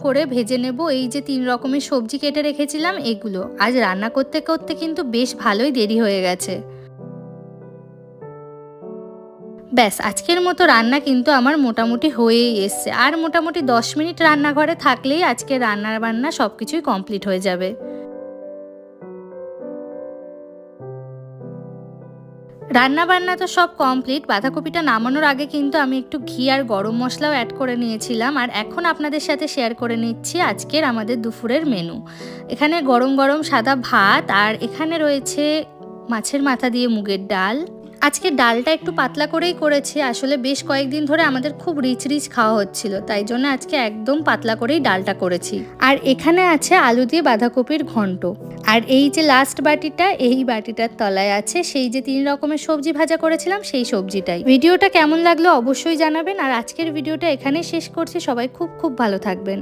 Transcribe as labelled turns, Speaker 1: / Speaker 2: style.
Speaker 1: করে ভেজে নেব এই যে 3 রকমের সবজি কেটে রেখেছিলাম এগুলো। আজ রান্না করতে করতে কিন্তু বেশ ভালোই দেরি হয়ে গেছে। ব্যাস আজকের মতো রান্না কিন্তু আমার মোটামুটি হয়েই এসছে। আর মোটামুটি 10 মিনিট রান্নাঘরে থাকলেই আজকে রান্না বান্না সব কিছুই কমপ্লিট হয়ে যাবে। রান্নাবান্না তো সব কমপ্লিট। বাঁধাকপিটা নামানোর আগে কিন্তু আমি একটু ঘি আর গরম মশলাও অ্যাড করে নিয়েছিলাম। আর এখন আপনাদের সাথে শেয়ার করে নিচ্ছি আজকের আমাদের দুপুরের মেনু। এখানে গরম গরম সাদা ভাত, আর এখানে রয়েছে মাছের মাথা দিয়ে মুগের ডাল। আজকে ডালটা একটু পাতলা করেই করেছি, আসলে বেশ কয়েকদিন ধরে আমাদের খুব রিচ রিচ খাওয়া হচ্ছিল, তাই জন্য আজকে একদম পাতলা করেই ডালটা করেছি। আর এখানে আছে আলু দিয়ে বাঁধাকপির ঘন্ট। আর এই যে লাস্ট বাটিটা, এই বাটিটার তলায় আছে সেই যে 3 রকমের সবজি ভাজা করেছিলাম সেই সবজিটাই। ভিডিওটা কেমন লাগলো অবশ্যই জানাবেন। আর আজকের ভিডিওটা এখানেই শেষ করছি। সবাই খুব খুব ভালো থাকবেন।